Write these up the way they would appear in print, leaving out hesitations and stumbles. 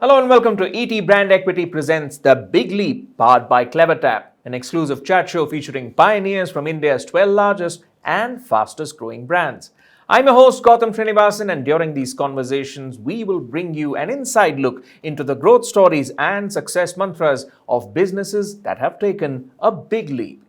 Hello and welcome to ET Brand Equity presents The Big Leap, powered by CleverTap, an exclusive chat show featuring pioneers from India's 12 largest and fastest growing brands. I'm your host Gautam Srinivasan, and during these conversations, we will bring you an inside look into the growth stories and success mantras of businesses that have taken a big leap.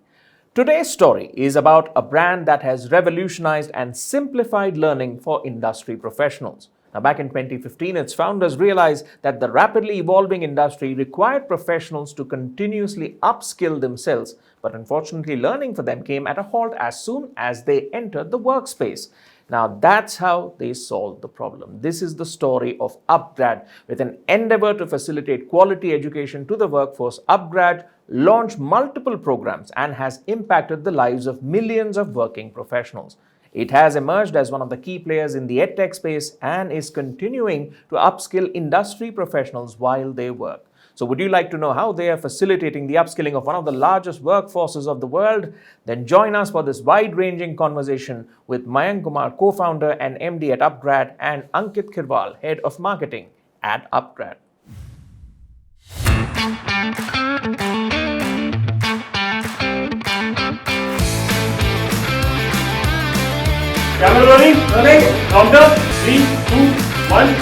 Today's story is about a brand that has revolutionized and simplified learning for industry professionals. Now, back in 2015, its founders realized that the rapidly evolving industry required professionals to continuously upskill themselves, but unfortunately, learning for them came at a halt as soon as they entered the workspace. Now, that's how they solved the problem. This is the story of upGrad. With an endeavor to facilitate quality education to the workforce, upGrad launched multiple programs and has impacted the lives of millions of working professionals. It has emerged as one of the key players in the edtech space and is continuing to upskill industry professionals while they work. So would you like to know how they are facilitating the upskilling of one of the largest workforces of the world? Then join us for this wide-ranging conversation with Mayank Kumar, co-founder and MD at upGrad, and Ankit Khirwal, head of marketing at upGrad. Camera rolling, counter, 3, 2, 1.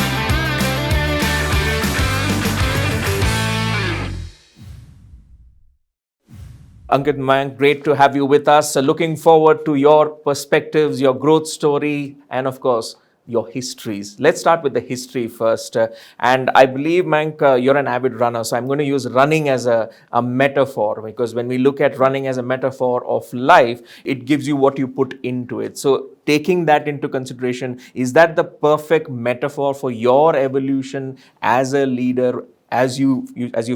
Ankit, Mayank, great to have you with us. Looking forward to your perspectives, your growth story, and of course, your histories. Let's start with the history first. And I believe, Mayank, you're an avid runner. So I'm going to use running as a metaphor, because when we look at running as a metaphor of life, it gives you what you put into it. So taking that into consideration, is that the perfect metaphor for your evolution as a leader, as you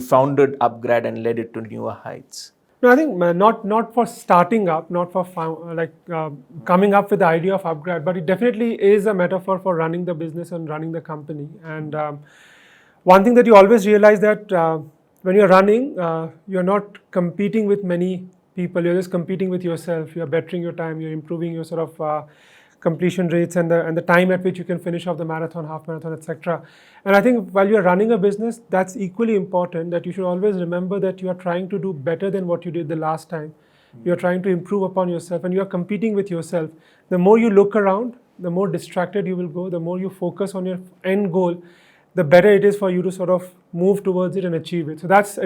founded upGrad and led it to newer heights? No, I think not for starting up, not for coming up with the idea of upGrad, but it definitely is a metaphor for running the business and running the company. And one thing that you always realize that when you're running, you're not competing with many people. You're just competing with yourself. You're bettering your time. You're improving your sort of completion rates and the time at which you can finish off the marathon, half marathon, etc. And I think while you're running a business, that's equally important, that you should always remember that you are trying to do better than what you did the last time. You're trying to improve upon yourself and you're competing with yourself. The more you look around, the more distracted you will go, the more you focus on your end goal, the better it is for you to sort of move towards it and achieve it. So that's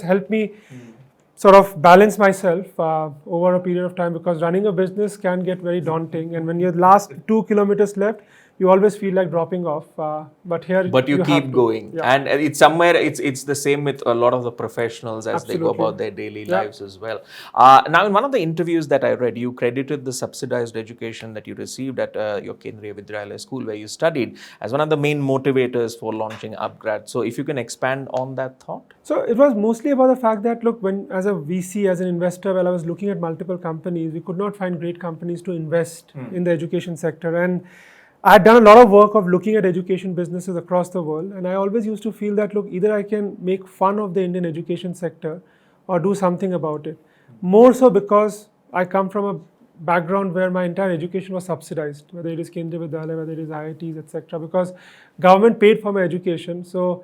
helped me sort of balance myself over a period of time, because running a business can get very daunting, and when your last 2 kilometers left, you always feel like dropping off. But you keep going, yeah. And it's somewhere it's the same with a lot of the professionals as Absolutely. They go about their daily lives as well. Now, in one of the interviews that I read, you credited the subsidized education that you received at your Kendriya Vidyalaya school where you studied as one of the main motivators for launching upGrad. So if you can expand on that thought. So it was mostly about the fact that, look, when as a VC, as an investor, while I was looking at multiple companies, we could not find great companies to invest in the education sector. And I had done a lot of work of looking at education businesses across the world, and I always used to feel that, look, either I can make fun of the Indian education sector or do something about it. More so because I come from a background where my entire education was subsidized, whether it is Kendriya Vidyalaya, whether it is IITs, etc. Because government paid for my education. So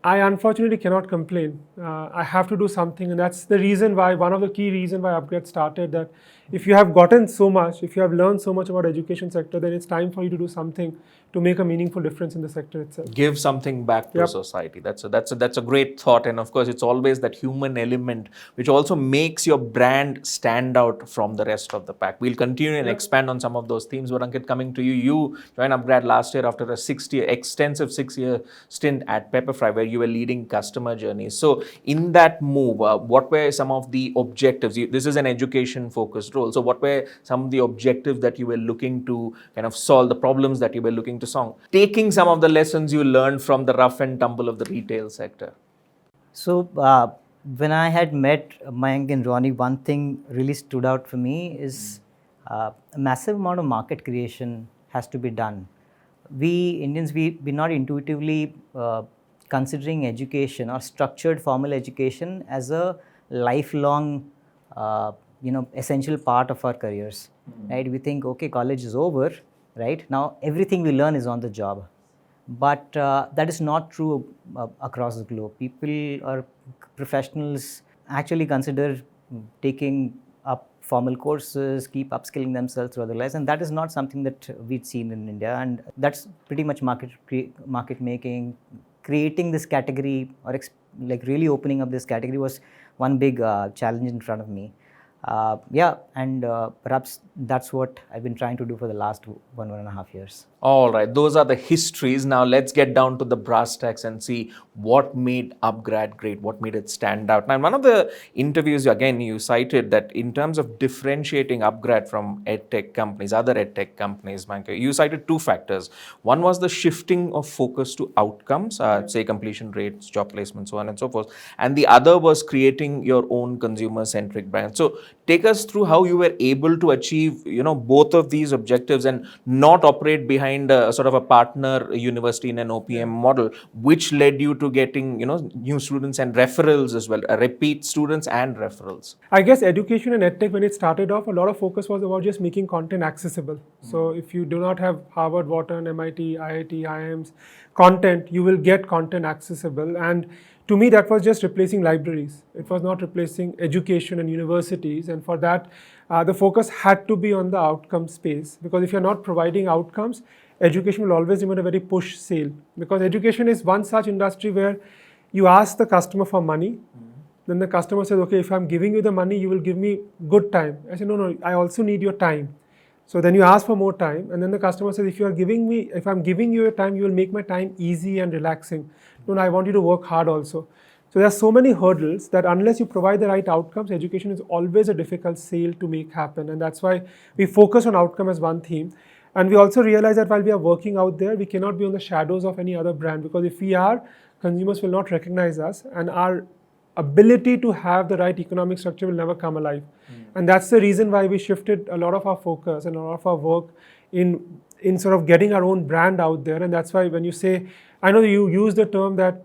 I unfortunately cannot complain. I have to do something, and that's the reason why, one of the key reasons why upGrad started, that if you have gotten so much, if you have learned so much about education sector, then it's time for you to do something to make a meaningful difference in the sector itself. Give something back to society. That's a great thought, and of course, it's always that human element which also makes your brand stand out from the rest of the pack. We'll continue and expand on some of those themes. But Ankit, coming to you, you joined upGrad last year after a extensive 6-year stint at Pepperfry, where you were leading customer journeys. So in that move, what were some of the objectives? This is an education-focused role. So what were some of the objectives that you were looking to kind of solve, the problems that you were looking to solve, taking some of the lessons you learned from the rough and tumble of the retail sector? So when I had met Mayank and Ronnie, one thing really stood out for me is a massive amount of market creation has to be done. We Indians, we're not intuitively considering education or structured formal education as a lifelong essential part of our careers, right? We think, okay, college is over, right? Now everything we learn is on the job. But that is not true across the globe. People or professionals actually consider taking up formal courses, keep upskilling themselves throughout their lives, and that is not something that we've seen in India. And that's pretty much market making, creating this category, or like really opening up this category was one big challenge in front of me. And perhaps that's what I've been trying to do for the last 1.5 years. All right, those are the histories. Now let's get down to the brass tacks and see what made UpGrad great, what made it stand out. Now, in one of the interviews, again, you cited that in terms of differentiating UpGrad from edtech companies, other edtech companies, Mayank, you cited two factors. One was the shifting of focus to outcomes, say completion rates, job placement, so on and so forth. And the other was creating your own consumer-centric brand. So take us through how you were able to achieve, both of these objectives and not operate behind a sort of a partner university in an OPM model, which led you to getting, new students and referrals as well, repeat students and referrals. I guess education and edtech, when it started off, a lot of focus was about just making content accessible. So if you do not have Harvard, Wharton, MIT, IIT, IIMs content, you will get content accessible. And to me, that was just replacing libraries. It was not replacing education and universities. And for that, the focus had to be on the outcome space. Because if you're not providing outcomes, education will always remain a very push sale. Because education is one such industry where you ask the customer for money. Then the customer says, okay, if I'm giving you the money, you will give me good time. I say, no, I also need your time. So then you ask for more time. And then the customer says, if I'm giving you your time, you will make my time easy and relaxing. No, I want you to work hard also. So there are so many hurdles that unless you provide the right outcomes, education is always a difficult sale to make happen. And that's why we focus on outcome as one theme. And we also realize that while we are working out there, we cannot be on the shadows of any other brand, because if we are, consumers will not recognize us, and our ability to have the right economic structure will never come alive. And that's the reason why we shifted a lot of our focus and a lot of our work in sort of getting our own brand out there. And that's why when you say, I know you use the term that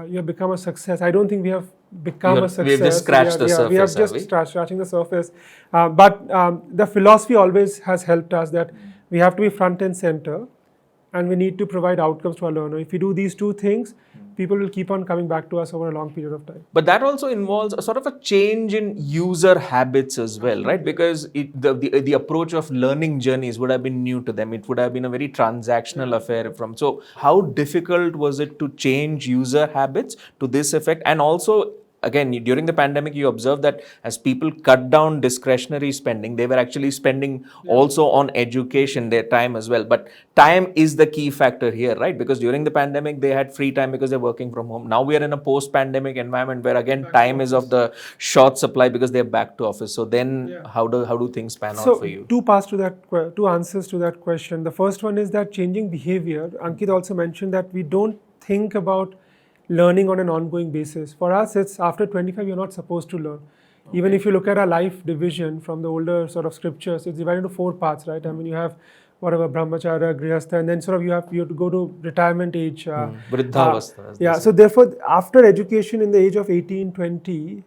you have become a success. I don't think we have become a success. We have just scratched the surface. We have just scratching the surface. But the philosophy always has helped us that we have to be front and center, and we need to provide outcomes to our learner. If we do these two things, people will keep on coming back to us over a long period of time. But that also involves a sort of a change in user habits as well, right? Because the approach of learning journeys would have been new to them. It would have been a very transactional affair so how difficult was it to change user habits to this effect? And also, again, during the pandemic, you observed that as people cut down discretionary spending, they were actually spending also on education, their time as well. But time is the key factor here, right? Because during the pandemic, they had free time because they're working from home. Now we are in a post-pandemic environment where, again, time is of the short supply because they're back to office. So then how do things pan out for you? Two answers to that question. The first one is that changing behavior. Ankit also mentioned that we don't think about learning on an ongoing basis. For us, it's after 25, you're not supposed to learn. Okay. Even if you look at our life division from the older sort of scriptures, it's divided into 4 parts, right? I mean, you have whatever, brahmacharya, grihastha, and then sort of you have to go to retirement age. Vriddhavastha. So therefore, after education in the age of 18, 20,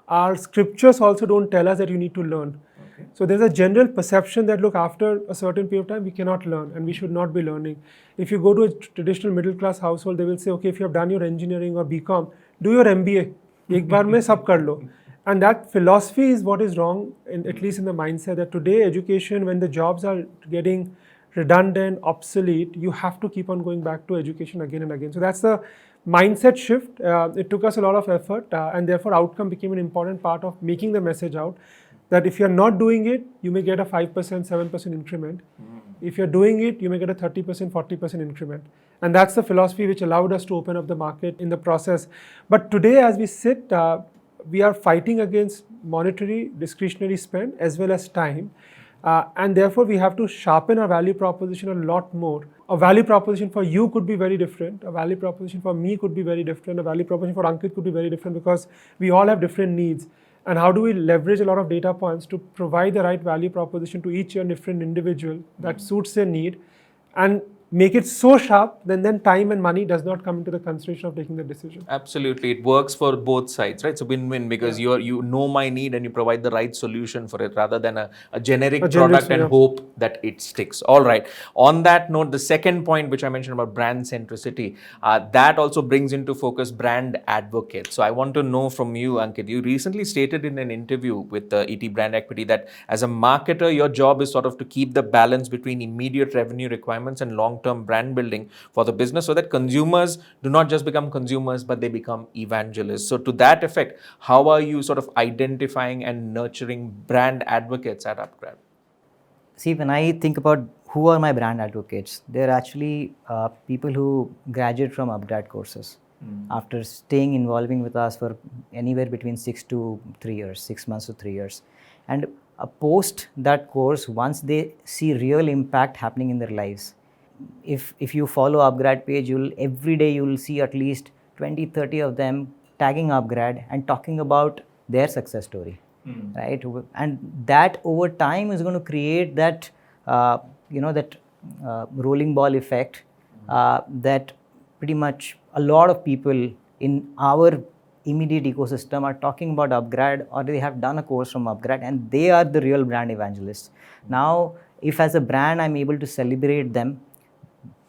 our scriptures also don't tell us that you need to learn. Okay. So there's a general perception that, look, after a certain period of time, we cannot learn and we should not be learning. If you go to a traditional middle class household, they will say, okay, if you have done your engineering or BCom, do your MBA. Ek baar mein sab kar lo. And that philosophy is what is wrong, at least in the mindset that today education, when the jobs are getting redundant, obsolete, you have to keep on going back to education again and again. So that's the mindset shift. It took us a lot of effort, and therefore outcome became an important part of making the message out that if you're not doing it, you may get a 5%, 7% increment. If you're doing it, you may get a 30%, 40% increment. And that's the philosophy which allowed us to open up the market in the process. But today, as we sit, we are fighting against monetary discretionary spend as well as time. And therefore, we have to sharpen our value proposition a lot more. A value proposition for you could be very different. A value proposition for me could be very different. A value proposition for Ankit could be very different because we all have different needs. And how do we leverage a lot of data points to provide the right value proposition to each and different individual that suits their need? And make it so sharp, then time and money does not come into the consideration of taking the decision. Absolutely, it works for both sides, right? So win-win, because you know my need and you provide the right solution for it, rather than a generic product and hope that it sticks. All right. On that note, the second point which I mentioned about brand centricity, that also brings into focus brand advocates. So I want to know from you, Ankit. You recently stated in an interview with ET Brand Equity that as a marketer, your job is sort of to keep the balance between immediate revenue requirements and long-term brand building for the business, so that consumers do not just become consumers, but they become evangelists. So to that effect, how are you sort of identifying and nurturing brand advocates at UpGrad? See, when I think about who are my brand advocates, they're actually people who graduate from upGrad courses after staying involving with us for anywhere between 6 to 3 years, 6 months to 3 years. And post that course, once they see real impact happening in their lives, if you follow upGrad page, every day you will see at least 20-30 of them tagging upGrad and talking about their success story, right? And that over time is going to create that rolling ball effect, that pretty much a lot of people in our immediate ecosystem are talking about upGrad, or they have done a course from upGrad, and they are the real brand evangelists. Now, if as a brand I'm able to celebrate them,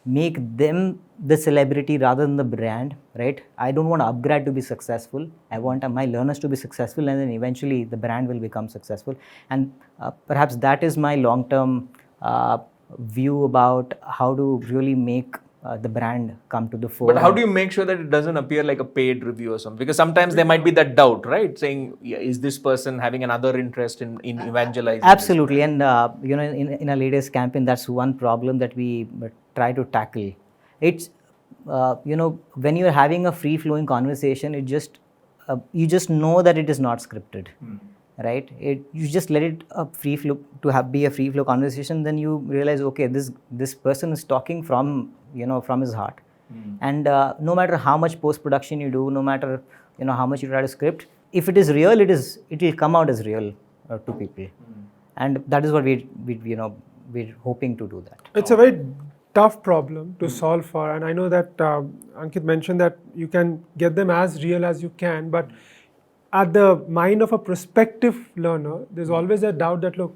make them the celebrity rather than the brand, right? I don't want upGrad to be successful. I want my learners to be successful, and then eventually the brand will become successful. And perhaps that is my long-term view about how to really make the brand come to the fore. But how do you make sure that it doesn't appear like a paid review or something? Because sometimes there might be that doubt, right? Saying, is this person having another interest in evangelizing? Absolutely. And in our latest campaign, that's one problem that we try to tackle. It's when you're having a free-flowing conversation, you just know that it is not scripted. Right? You just let it be a free flow conversation. Then you realize, okay, this person is talking from his heart. And no matter how much post production you do, no matter how much you try to script, if it is real, it will come out as real to people. And that is what we're hoping to do that. It's a very tough problem to solve for, and I know that Ankit mentioned that you can get them as real as you can, but at the mind of a prospective learner, there's always a doubt that, look,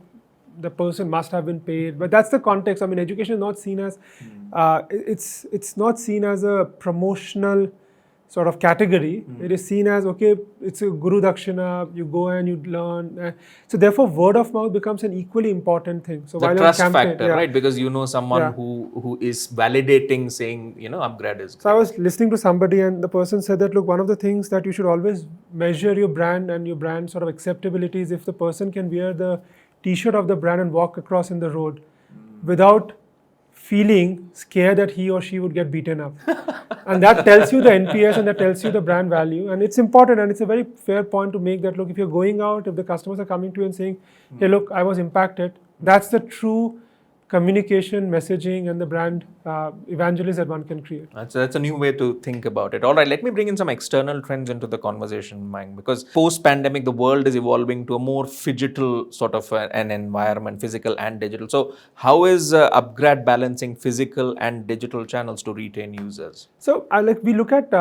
the person must have been paid. But that's the context. I mean, education is not seen as, it's not seen as a promotional sort of category. It is seen as, okay, it's a Guru Dakshina, you go and you learn. So therefore, word of mouth becomes an equally important thing. So the trust factor, right? Because someone who is validating, saying, upGrad is great. So I was listening to somebody, and the person said that, look, one of the things that you should always measure your brand and your brand sort of acceptability is if the person can wear the t-shirt of the brand and walk across in the road without feeling scared that he or she would get beaten up. And that tells you the NPS, and that tells you the brand value. And it's important, and it's a very fair point to make that, look, if you're going out, if the customers are coming to you and saying, hey, look, I was impacted, that's the true communication, messaging, and the brand evangelist that one can create. That's a new way to think about it. All right, let me bring in some external trends into the conversation, Mayank, because post-pandemic, the world is evolving to a more phygital sort of an environment, physical and digital. So how is upGrad balancing physical and digital channels to retain users? So we look at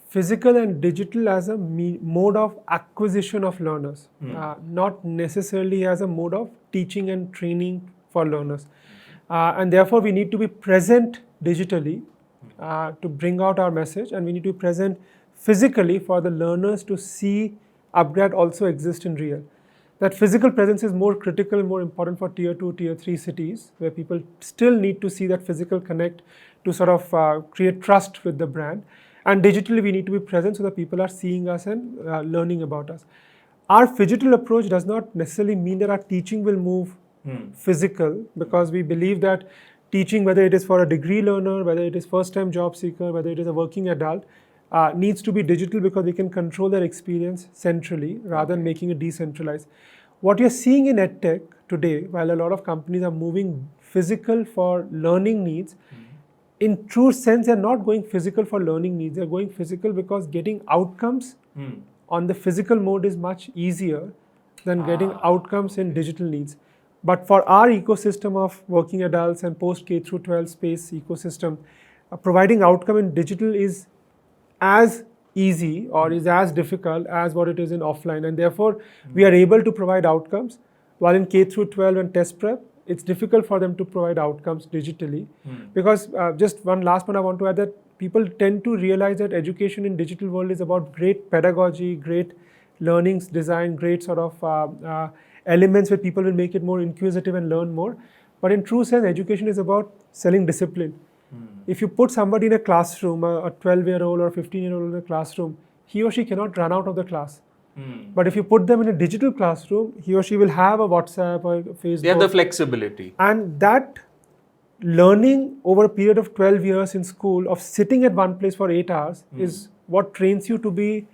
physical and digital as a mode of acquisition of learners, not necessarily as a mode of teaching and training for learners. And therefore, we need to be present digitally to bring out our message, and we need to be present physically for the learners to see upGrad also exist in real. That physical presence is more critical and more important for tier 2, tier 3 cities, where people still need to see that physical connect to sort of create trust with the brand. And digitally, we need to be present so that people are seeing us and learning about us. Our phygital approach does not necessarily mean that our teaching will move physical, because we believe that teaching, whether it is for a degree learner, whether it is first-time job seeker, whether it is a working adult, needs to be digital, because they can control their experience centrally rather than making it decentralized. What you're seeing in EdTech today, while a lot of companies are moving physical for learning needs, in true sense, they're not going physical for learning needs. They're going physical because getting outcomes on the physical mode is much easier than getting outcomes in digital needs. But for our ecosystem of working adults and post K through 12 space ecosystem, providing outcome in digital is as easy or is as difficult as what it is in offline, and therefore we are able to provide outcomes, while in K through 12 and test prep it's difficult for them to provide outcomes digitally. Because just one last point I want to add, that people tend to realize that education in digital world is about great pedagogy, great learnings design, great sort of elements where people will make it more inquisitive and learn more. But in true sense, education is about selling discipline. If you put somebody in a classroom, a 12-year-old or a 15-year-old in a classroom, he or she cannot run out of the class. But if you put them in a digital classroom, he or she will have a WhatsApp or a Facebook. They have the flexibility. And that learning over a period of 12 years in school of sitting at one place for 8 hours is what trains you to be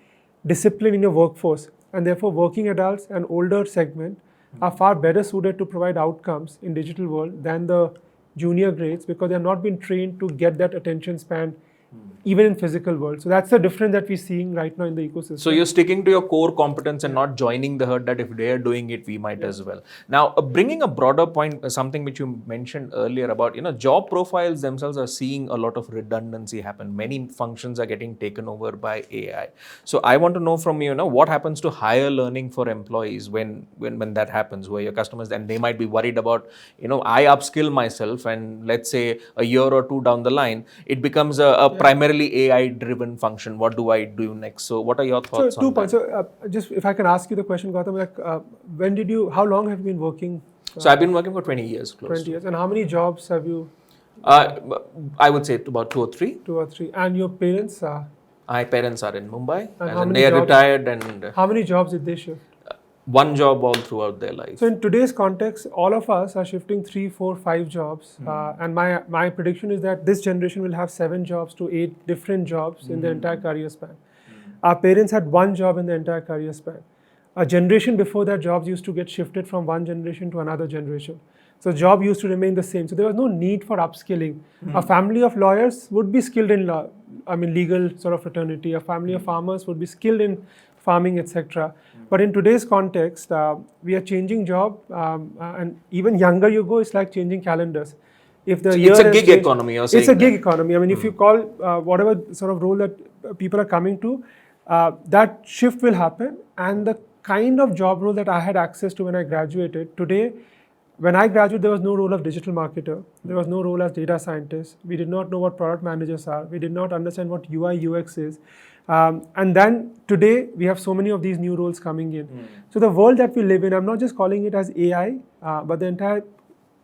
disciplined in your workforce. And therefore, working adults and older segment are far better suited to provide outcomes in digital world than the junior grades, because they have not been trained to get that attention span even in physical world. So that's the difference that we're seeing right now in the ecosystem. So you're sticking to your core competence and not joining the herd that if they are doing it, we might as well. Now, bringing a broader point, something which you mentioned earlier about, job profiles themselves are seeing a lot of redundancy happen. Many functions are getting taken over by AI. So I want to know from you, what happens to higher learning for employees when that happens, where your customers, and they might be worried about, I upskill myself and let's say a year or two down the line, it becomes a primarily AI-driven function. What do I do next? So, what are your thoughts on that? 2 points. So, just if I can ask you the question, Gautam, how long have you been working? So, I've been working for 20 years. 20 years. And how many jobs have you? I would say about 2 or 3. 2 or 3. And your parents? My parents are in Mumbai. And they are retired. And how many jobs did they shift? One job all throughout their life. So in today's context, all of us are shifting 3, 4, 5 jobs. And my prediction is that this generation will have 7 jobs to 8 different jobs in their entire career span. Our parents had 1 job in the entire career span. A generation before that, jobs used to get shifted from one generation to another generation. So job used to remain the same. So there was no need for upskilling. A family of lawyers would be skilled in law, legal sort of fraternity. A family of farmers would be skilled in farming, etc. But in today's context, we are changing job, and even younger you go, it's like changing calendars. If the it's a gig economy. You're saying it's a gig economy. If you call whatever sort of role that people are coming to, that shift will happen. And the kind of job role that I had access to when I graduated, today, when I graduated, there was no role of digital marketer. There was no role as data scientist. We did not know what product managers are. We did not understand what UI UX is. And then today we have so many of these new roles coming in. So the world that we live in, I'm not just calling it as AI, but the entire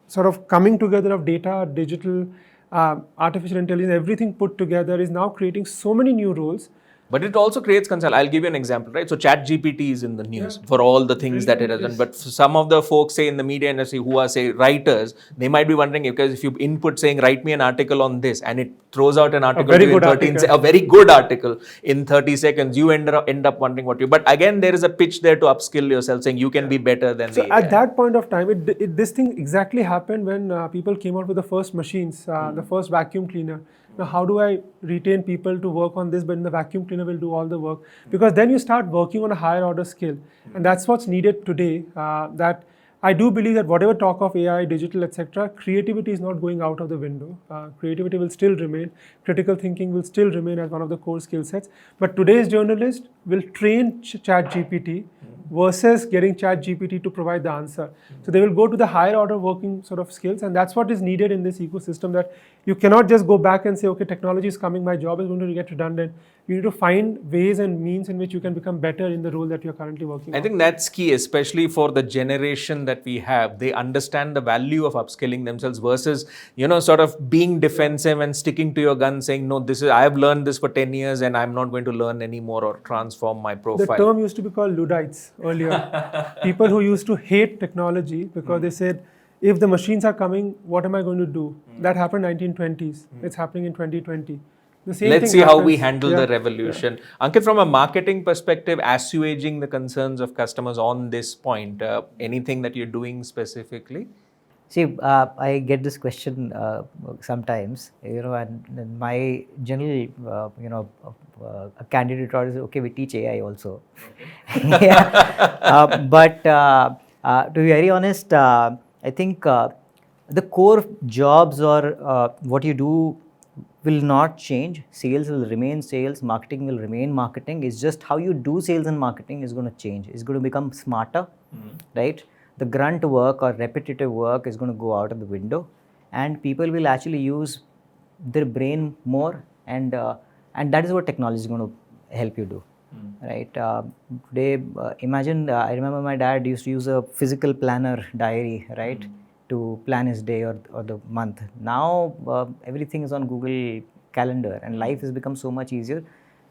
sort of coming together of data, digital, artificial intelligence, everything put together is now creating so many new roles. But it also creates concern. I'll give you an example, right? So ChatGPT is in the news for all the things that it has done. But some of the folks, say in the media industry, who are, say, writers, they might be wondering, because if you input saying, write me an article on this, and it throws out an article a very good article in 30 seconds, you end up wondering what you. But again, there is a pitch there to upskill yourself, saying you can be better than so the AI. At that point of time, this thing exactly happened when people came out with the first machines, the first vacuum cleaner. Now, how do I retain people to work on this, but the vacuum cleaner will do all the work? Because then you start working on a higher order skill. And that's what's needed today. That I do believe that whatever talk of AI, digital, etc., creativity is not going out of the window. Creativity will still remain. Critical thinking will still remain as one of the core skill sets. But today's journalist will train ChatGPT versus getting ChatGPT to provide the answer. So they will go to the higher order working sort of skills, and that's what is needed in this ecosystem, that you cannot just go back and say, okay, technology is coming, my job is going to get redundant. You need to find ways and means in which you can become better in the role that you're currently working on. I think that's key, especially for the generation that we have. They understand the value of upskilling themselves versus, sort of being defensive and sticking to your gun, saying, no, I have learned this for 10 years and I'm not going to learn anymore or transform my profile. The term used to be called Luddites earlier. People who used to hate technology because they said, if the machines are coming, what am I going to do? That happened in 1920s. It's happening in 2020. Let's see how we handle the revolution. Ankit, from a marketing perspective, assuaging the concerns of customers on this point, anything that you're doing specifically? See, I get this question sometimes, and my general, a candidate thought is, okay, we teach AI also. Okay. But to be very honest, I think the core jobs or what you do will not change. Sales will remain sales, marketing will remain marketing. It's just how you do sales and marketing is going to change. It's going to become smarter, right? The grunt work or repetitive work is going to go out of the window, and people will actually use their brain more, and that is what technology is going to help you do. Right. Today, imagine, I remember my dad used to use a physical planner diary, right, to plan his day or the month. Now, everything is on Google Calendar, and life has become so much easier.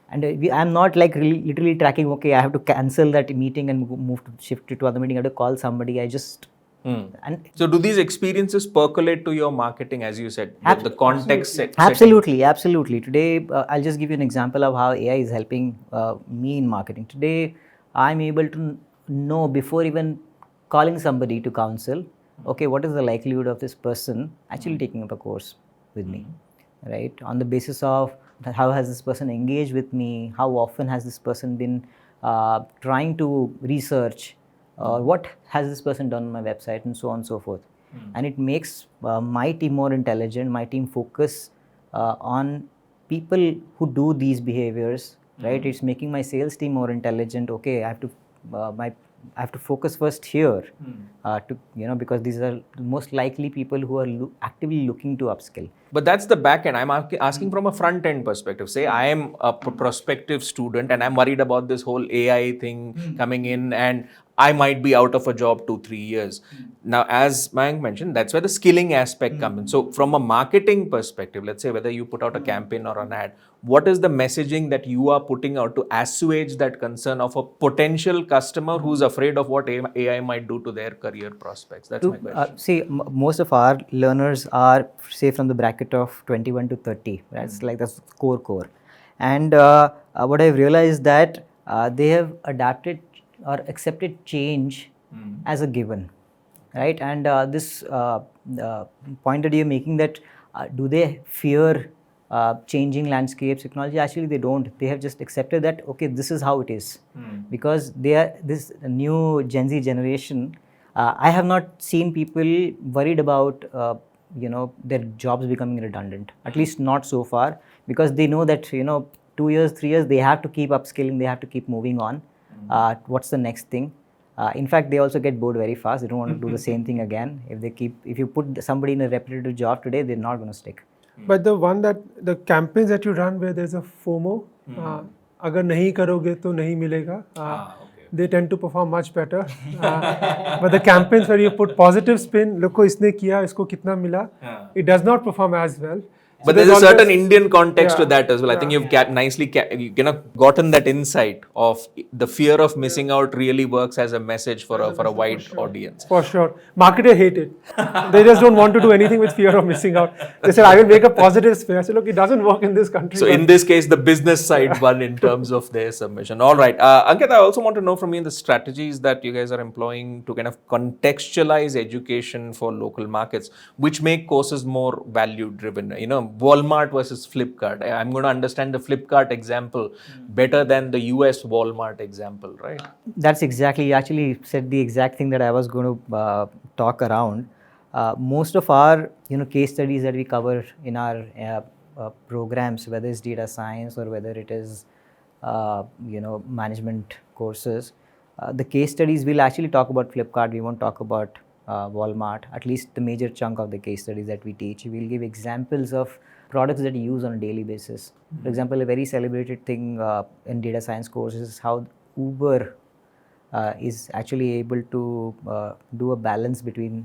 And I'm not like literally tracking, okay, I have to cancel that meeting and move to shift it to other meeting. I have to call somebody. I just. And So do these experiences percolate to your marketing, as you said, the context setting? Absolutely. Today, I'll just give you an example of how AI is helping me in marketing. Today, I'm able to know before even calling somebody to counsel, okay, what is the likelihood of this person actually taking up a course with me, right? On the basis of how has this person engaged with me, how often has this person been trying to research, what has this person done on my website, and so on and so forth. And it makes my team more intelligent, my team focus on people who do these behaviors, right? It's making my sales team more intelligent. Okay, I have to focus first here, because these are most likely people who are actively looking to upskill. But that's the back end. I'm asking from a front end perspective. Say I am a prospective student and I'm worried about this whole AI thing coming in, and I might be out of a job 2-3 years. Now, as Mayank mentioned, that's where the skilling aspect comes in. So from a marketing perspective, let's say whether you put out a campaign or an ad, what is the messaging that you are putting out to assuage that concern of a potential customer who's afraid of what AI might do to their career prospects? That's my question. See, most of our learners are, say, from the bracket of 21 to 30. That's like the core. And what I've realized that they have adapted or accepted change as a given, right? And this point that you're making, that do they fear changing landscapes, technology? Actually, they don't. They have just accepted that, okay, this is how it is. Because they are this new Gen Z generation. I have not seen people worried about their jobs becoming redundant, at least not so far, because they know that 2 years, 3 years, they have to keep upskilling, they have to keep moving on. What's the next thing? In fact, they also get bored very fast. They don't want to do the same thing again. If you put somebody in a repetitive job today, they're not going to stick. But the campaigns that you run where there's a FOMO, agar nahi karoge to nahi milega, they tend to perform much better. But the campaigns where you put positive spin, look, isne kiya, isko kitna mila, it does not perform as well. But there's a certain Indian context to that as well. I think you've nicely gotten that insight of the fear of missing out really works as a message for a wide audience. For sure. Marketers hate it. They just don't want to do anything with fear of missing out. They said, I will make a positive spin. I said, look, it doesn't work in this country. So in this case, the business side won in terms of their submission. All right. Ankit, I also want to know from you the strategies that you guys are employing to kind of contextualize education for local markets, which make courses more value driven. Walmart versus Flipkart. I'm going to understand the Flipkart example better than the US Walmart example, right? That's exactly, you actually said the exact thing that I was going to talk around. Most of our case studies that we cover in our programs, whether it's data science or whether it is management courses, the case studies will actually talk about Flipkart. We won't talk about Walmart. At least the major chunk of the case studies that we teach, we'll give examples of products that you use on a daily basis. For example, a very celebrated thing in data science courses is how Uber is actually able to do a balance between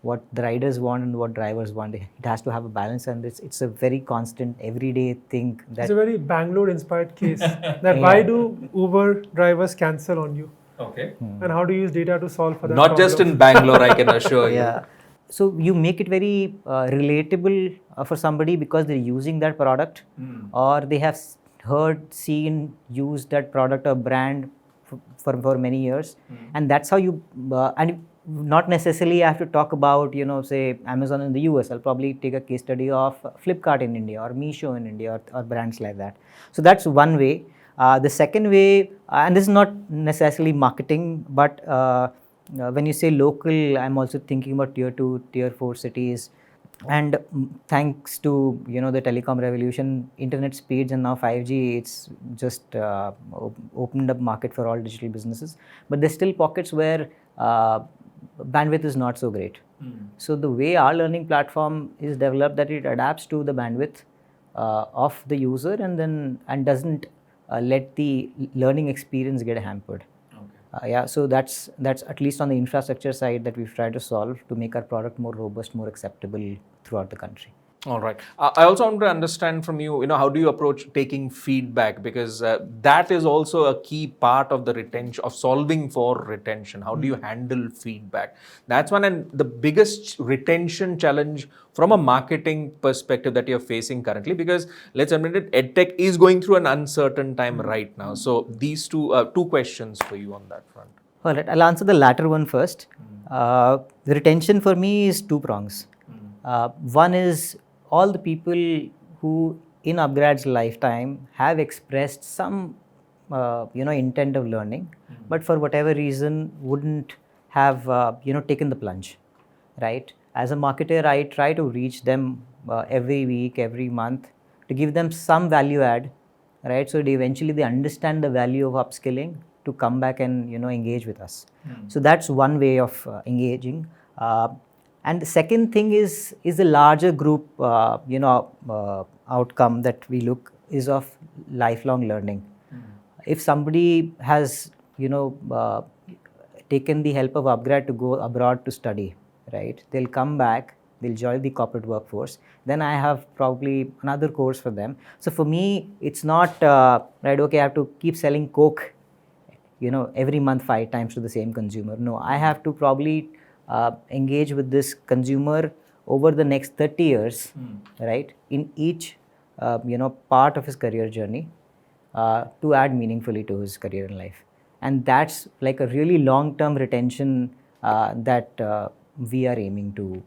what the riders want and what drivers want. It has to have a balance, and it's a very constant, everyday thing. It's a very Bangalore-inspired case. That why do Uber drivers cancel on you? Okay. And how do you use data to solve for that Not problem? just in Bangalore, I can assure you. Yeah. So you make it very relatable for somebody because they're using that product, or they have heard, seen, used that product or brand for many years, and that's how you and not necessarily have to talk about say Amazon in the US. I'll probably take a case study of Flipkart in India or Meesho in India or brands like that. So that's one way. The second way, and this is not necessarily marketing, but when you say local, I'm also thinking about tier 2, tier 4 cities. And thanks to the telecom revolution, internet speeds, and now 5G, it's just opened up market for all digital businesses. But there's still pockets where bandwidth is not so great. So the way our learning platform is developed, that it adapts to the bandwidth of the user, and doesn't let the learning experience get hampered. Yeah, so that's at least on the infrastructure side that we've tried to solve to make our product more robust, more acceptable throughout the country. All right. I also want to understand from you, how do you approach taking feedback? Because that is also a key part of the retention, of solving for retention. How do you handle feedback? That's one, and the biggest retention challenge from a marketing perspective that you're facing currently, because let's admit it, EdTech is going through an uncertain time right now. So these two questions for you on that front. All right, I'll answer the latter one first. The retention for me is two prongs. One is all the people who in upGrad's lifetime have expressed some intent of learning, but for whatever reason wouldn't have taken the plunge, right? As a marketer, I try to reach them every week, every month, to give them some value add, right? So they understand the value of upskilling to come back and engage with us. So that's one way of engaging. And the second thing is a larger group, outcome that we look is of lifelong learning. If somebody has, taken the help of upGrad to go abroad to study, right? They'll come back, they'll join the corporate workforce. Then I have probably another course for them. So for me, it's not, right, okay, I have to keep selling Coke, every month 5 times to the same consumer. No, I have to probably engage with this consumer over the next 30 years, right, in each part of his career journey, to add meaningfully to his career in life. And that's like a really long-term retention that we are aiming to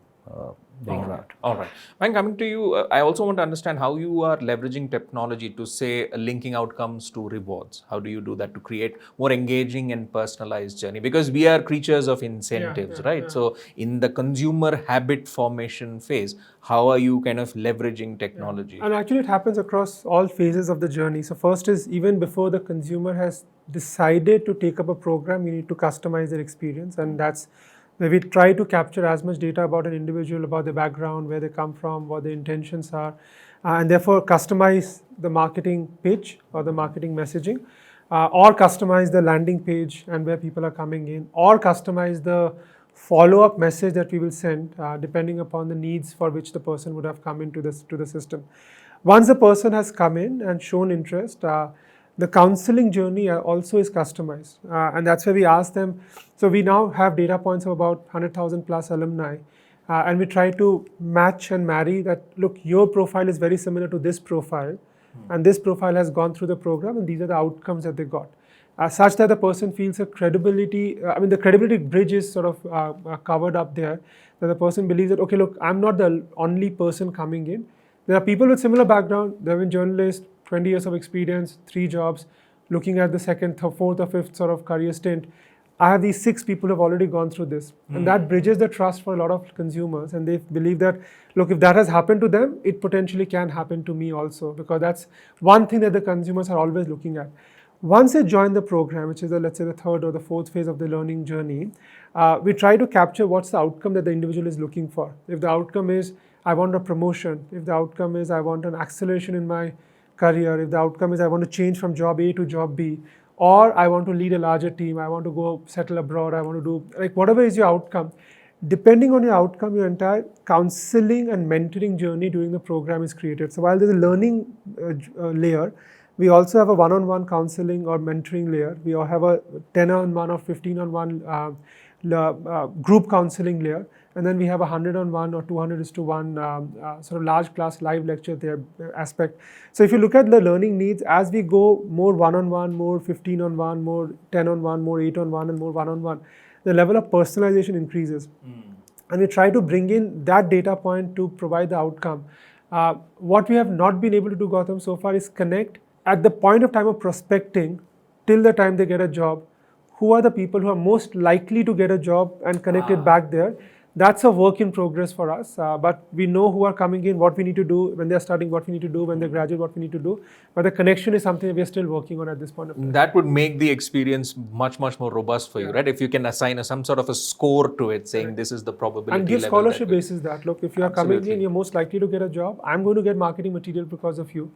bring about. All right. Mayank, coming to you, I also want to understand how you are leveraging technology to, say, linking outcomes to rewards. How do you do that to create more engaging and personalized journey? Because we are creatures of incentives, right? So in the consumer habit formation phase, how are you kind of leveraging technology? And actually it happens across all phases of the journey. So first is, even before the consumer has decided to take up a program, you need to customize their experience, and that's where we try to capture as much data about an individual, about their background, where they come from, what their intentions are, and therefore customize the marketing pitch or the marketing messaging, or customize the landing page and where people are coming in, or customize the follow-up message that we will send, depending upon the needs for which the person would have come into to the system. Once the person has come in and shown interest, the counseling journey also is customized, and that's where we ask them. So we now have data points of about 100,000 plus alumni, and we try to match and marry that. Look, your profile is very similar to this profile, and this profile has gone through the program, and these are the outcomes that they got, such that the person feels a credibility. The credibility bridge is sort of covered up there. That the person believes that, okay, look, I'm not the only person coming in. There are people with similar background. They've been journalists, 20 years of experience, 3 jobs, looking at the second, fourth or fifth sort of career stint. I have these 6 people who have already gone through this. And that bridges the trust for a lot of consumers. And they believe that, look, if that has happened to them, it potentially can happen to me also, because that's one thing that the consumers are always looking at. Once they join the program, which is, let's say, the 3rd or the 4th phase of the learning journey, we try to capture what's the outcome that the individual is looking for. If the outcome is, I want a promotion. If the outcome is, I want an acceleration in my career. If the outcome is, I want to change from job A to job B, or I want to lead a larger team, I want to go settle abroad, I want to do, like, whatever is your outcome. Depending on your outcome, your entire counseling and mentoring journey during the program is created. So while there's a learning layer, we also have a one-on-one counseling or mentoring layer. We all have a 10-on-1 or 15-on-1 group counseling layer. And then we have a 100-on-1 or 200:1 sort of large class live lecture there aspect. So if you look at the learning needs, as we go more one-on-1, more 15-on-1, more 10-on-1, more 8-on-1, and more one-on-1, the level of personalization increases. And we try to bring in that data point to provide the outcome. What we have not been able to do, Gautam, so far is connect at the point of time of prospecting till the time they get a job. who are the people who are most likely to get a job and connect it back there. That's a work in progress for us, but we know who are coming in, what we need to do when they're studying, what we need to do when they graduate, what we need to do. But the connection is something that we are still working on at this point of time. That would make the experience much more robust for you, right? If you can assign some sort of a score to it, saying this is the probability and give level scholarship that basis that, look, if you are coming in, you're most likely to get a job. I'm going to get marketing material because of you.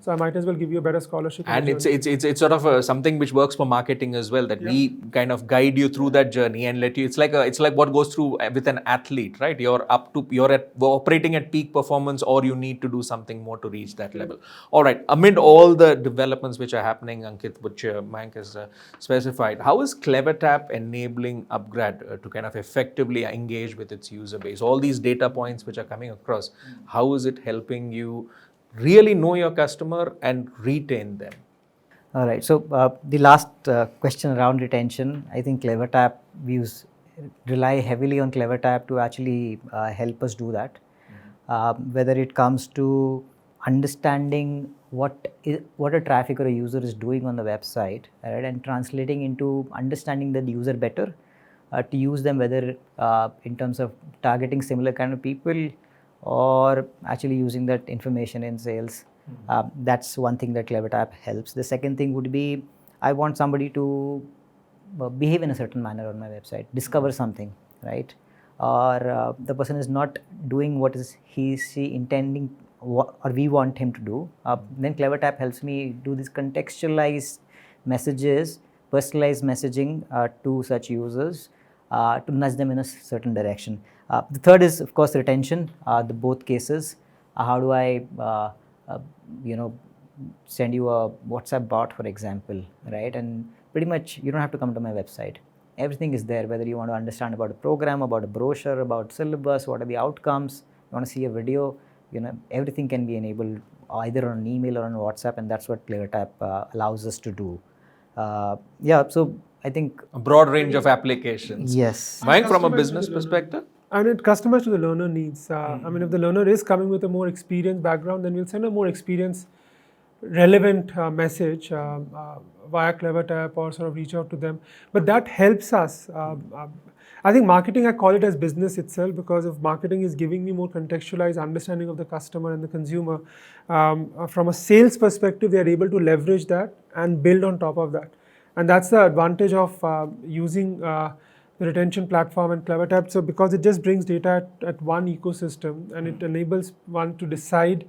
So I might as well give you a better scholarship. And it's sort of something which works for marketing as well, that we kind of guide you through that journey and let you, it's like what goes through with an athlete, right? You're operating at peak performance, or you need to do something more to reach that level. All right, amid all the developments which are happening, Ankit, which Mayank has specified, how is CleverTap enabling upGrad to kind of effectively engage with its user base? All these data points which are coming across, how is it helping you really know your customer and retain them? All right. So the last question around retention, I think CleverTap, we rely heavily on CleverTap to actually help us do that. Whether it comes to understanding what a traffic or a user is doing on the website, right, and translating into understanding the user better, to use them, whether in terms of targeting similar kind of people or actually using that information in sales. That's one thing that CleverTap helps. The second thing would be, I want somebody to behave in a certain manner on my website, discover something, right? Or the person is not doing what is she intending, or we want him to do. Then CleverTap helps me do this contextualized messages, personalized messaging to such users to nudge them in a certain direction. The third is, of course, retention. The both cases. How do I, send you a WhatsApp bot, for example, right? And pretty much you don't have to come to my website. Everything is there. Whether you want to understand about a program, about a brochure, about syllabus, what are the outcomes, you want to see a video, everything can be enabled either on an email or on WhatsApp, and that's what CleverTap allows us to do. So I think a broad range of applications. Yes. Mayank, from a business perspective? And it customized to the learner needs. I mean, if the learner is coming with a more experienced background, then we'll send a more experienced, relevant message via CleverTap, or sort of reach out to them. But that helps us. I think marketing, I call it as business itself, because if marketing is giving me more contextualized understanding of the customer and the consumer, from a sales perspective, they are able to leverage that and build on top of that. And that's the advantage of using the retention platform and CleverTap. So because it just brings data at one ecosystem, and it enables one to decide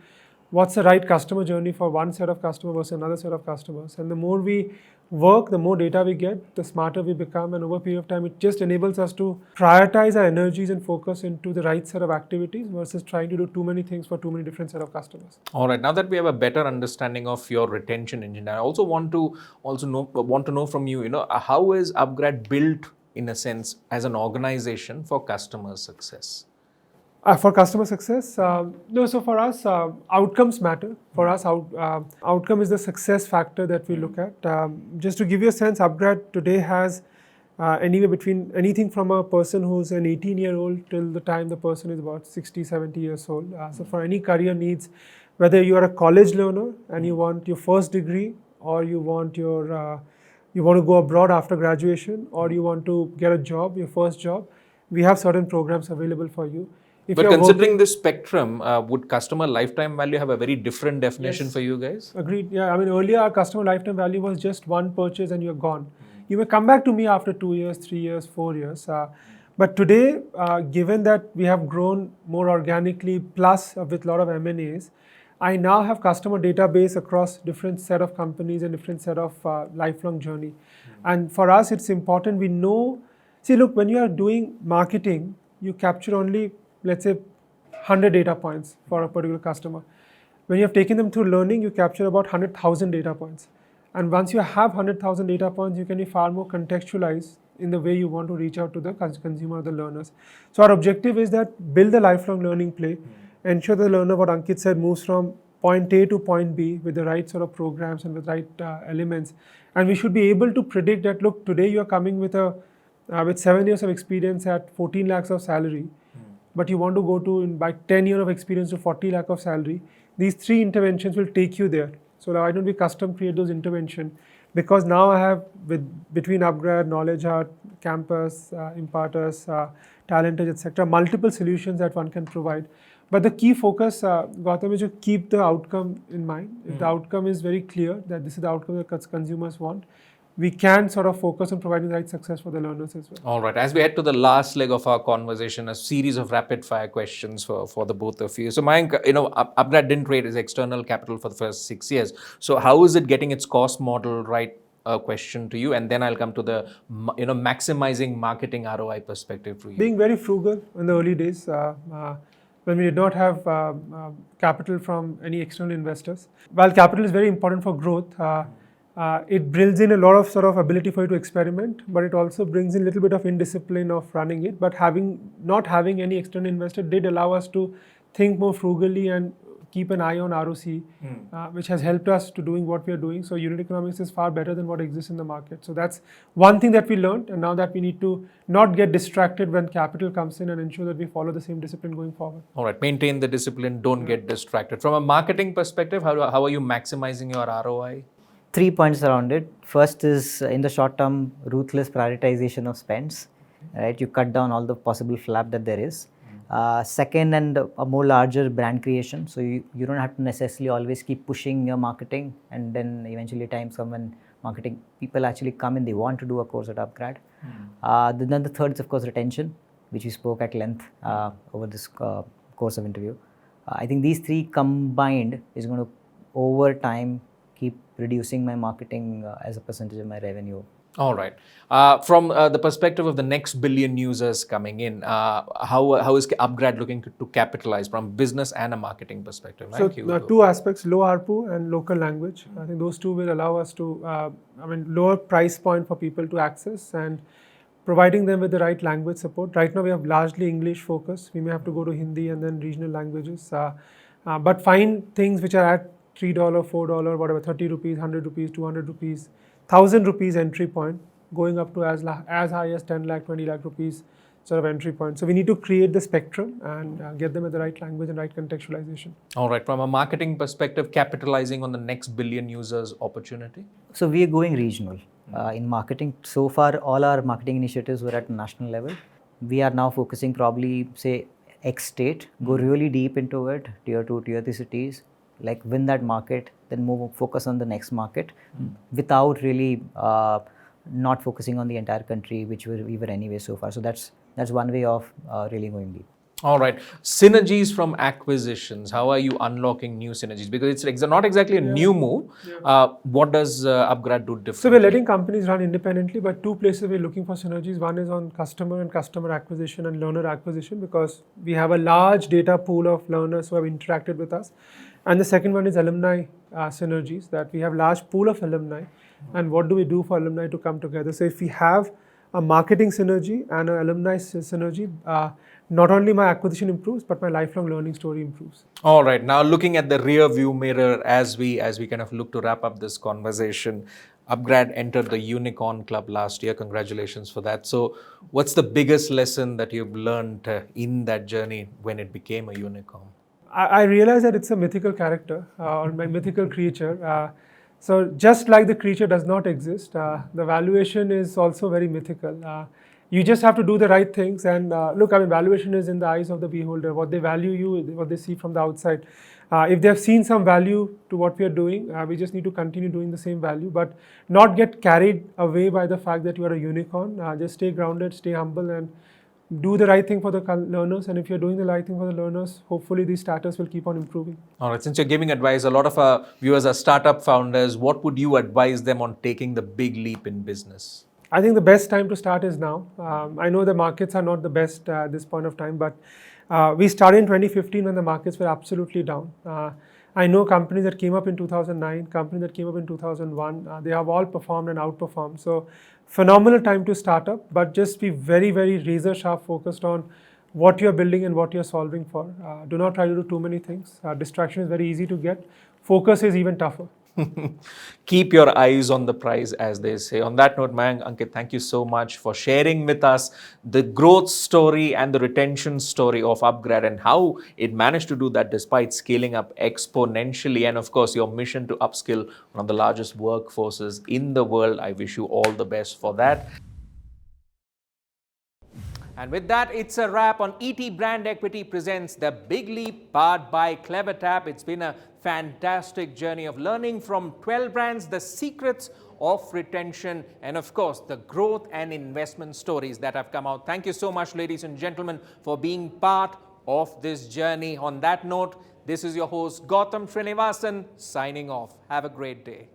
what's the right customer journey for one set of customers versus another set of customers. And the more we work, the more data we get, the smarter we become. And over a period of time, it just enables us to prioritize our energies and focus into the right set of activities versus trying to do too many things for too many different set of customers. All right. Now that we have a better understanding of your retention engine, I also want to know from you, how is upGrad built, in a sense, as an organization for customer success? For customer success, no. So for us, outcomes matter. For us, outcome is the success factor that we look at. Just to give you a sense, upGrad today has anywhere between anything from a person who's an 18-year-old till the time the person is about 60, 70 years old. So for any career needs, whether you are a college learner and you want your first degree, or you want you want to go abroad after graduation, or you want to get a job, your first job, we have certain programs available for you. But considering this spectrum, would customer lifetime value have a very different definition for you guys? Agreed. Yeah, I mean, earlier our customer lifetime value was just one purchase and you're gone. You may come back to me after 2 years, 3 years, 4 years. But today, given that we have grown more organically, plus with a lot of M&As, I now have customer database across different set of companies and different set of lifelong journey. And for us, it's important we know, see, look, when you are doing marketing, you capture only, let's say, 100 data points for a particular customer. When you have taken them through learning, you capture about 100,000 data points. And once you have 100,000 data points, you can be far more contextualized in the way you want to reach out to the consumer or the learners. So our objective is that build the lifelong learning play, ensure the learner, what Ankit said, moves from point A to point B with the right sort of programs and with right elements. And we should be able to predict that, look, today you are coming with 7 years of experience at 14 lakhs of salary, but you want to go to, by 10 years of experience, to 40 lakh of salary. These 3 interventions will take you there. So why don't we custom create those interventions because now I have between upGrad, Knowledge Hut, Campus, Imparters, Talentage, etc., multiple solutions that one can provide. But the key focus, Gautam, is to keep the outcome in mind. If the outcome is very clear that this is the outcome that consumers want, we can sort of focus on providing the right success for the learners as well. All right. As we head to the last leg of our conversation, a series of rapid fire questions for the both of you. So Mayank, upGrad didn't raise external capital for the first 6 years. So how is it getting its cost model right? A question to you, and then I'll come to the maximizing marketing ROI perspective for you. Being very frugal in the early days, when we did not have capital from any external investors. While capital is very important for growth, it brings in a lot of sort of ability for you to experiment, but it also brings in a little bit of indiscipline of running it. But not having any external investor did allow us to think more frugally and keep an eye on ROC, which has helped us to doing what we are doing. So unit economics is far better than what exists in the market. So that's one thing that we learned, and now that we need to not get distracted when capital comes in and ensure that we follow the same discipline going forward. All right, maintain the discipline, don't get distracted. From a marketing perspective, how are you maximizing your ROI? 3 points around it. First is in the short term, ruthless prioritization of spends. Right, you cut down all the possible flap that there is. Second, and a more larger brand creation. So you don't have to necessarily always keep pushing your marketing, and then eventually times come when marketing people actually come in, they want to do a course at upGrad. Then the third is of course retention, which we spoke at length over this course of interview. I think these three combined is going to over time keep reducing my marketing as a percentage of my revenue. All right. From the perspective of the next billion users coming in, how is upGrad looking to capitalize from business and a marketing perspective? So two aspects, low ARPU and local language. I think those two will allow us to, lower price point for people to access and providing them with the right language support. Right now we have largely English focus. We may have to go to Hindi and then regional languages. But find things which are at $3, $4, whatever, 30 rupees, 100 rupees, 200 rupees, 1,000 rupees entry point, going up to as high as 10 lakh, 20 lakh rupees sort of entry point. So we need to create the spectrum and get them at the right language and right contextualization. All right. From a marketing perspective, capitalizing on the next billion users opportunity? So we are going regional. In marketing, so far all our marketing initiatives were at national level. We are now focusing probably, say, X state, go really deep into it, tier 2, tier 3 cities, like win that market, then focus on the next market without really not focusing on the entire country, which we were anyway so far. So that's one way of really going deep. All right. Synergies from acquisitions. How are you unlocking new synergies? Because it's not exactly a new move. What does upGrad do differently? So we're letting companies run independently, but two places we're looking for synergies. One is on customer acquisition and learner acquisition, because we have a large data pool of learners who have interacted with us. And the second one is alumni synergies, that we have large pool of alumni, and what do we do for alumni to come together. So if we have a marketing synergy and an alumni synergy, not only my acquisition improves, but my lifelong learning story improves. All right. Now looking at the rear view mirror as we kind of look to wrap up this conversation, upGrad entered the Unicorn Club last year. Congratulations for that. So what's the biggest lesson that you've learned in that journey when it became a unicorn? I realize that it's a mythical character or my mythical creature. So just like the creature does not exist, the valuation is also very mythical. You just have to do the right things, and valuation is in the eyes of the beholder. What they value you, what they see from the outside. If they have seen some value to what we are doing, we just need to continue doing the same value, but not get carried away by the fact that you are a unicorn. Just stay grounded, stay humble, and do the right thing for the learners. And if you're doing the right thing for the learners, hopefully these status will keep on improving. All right. Since you're giving advice, a lot of our viewers are startup founders. What would you advise them on taking the big leap in business? I think the best time to start is now. I know the markets are not the best at this point of time, but we started in 2015 when the markets were absolutely down. I know companies that came up in 2009, companies that came up in 2001, they have all performed and outperformed. So phenomenal time to start up, but just be very, very razor sharp focused on what you're building and what you're solving for. Do not try to do too many things. Distraction is very easy to get. Focus is even tougher. Keep your eyes on the prize, as they say. On that note, Mayank, Ankit, thank you so much for sharing with us the growth story and the retention story of upGrad and how it managed to do that despite scaling up exponentially. And of course, your mission to upskill one of the largest workforces in the world. I wish you all the best for that. And with that, it's a wrap on ET Brand Equity presents The Big Leap, powered by CleverTap. It's been a fantastic journey of learning from 12 brands, the secrets of retention, and of course, the growth and investment stories that have come out. Thank you so much, ladies and gentlemen, for being part of this journey. On that note, this is your host, Gautam Srinivasan, signing off. Have a great day.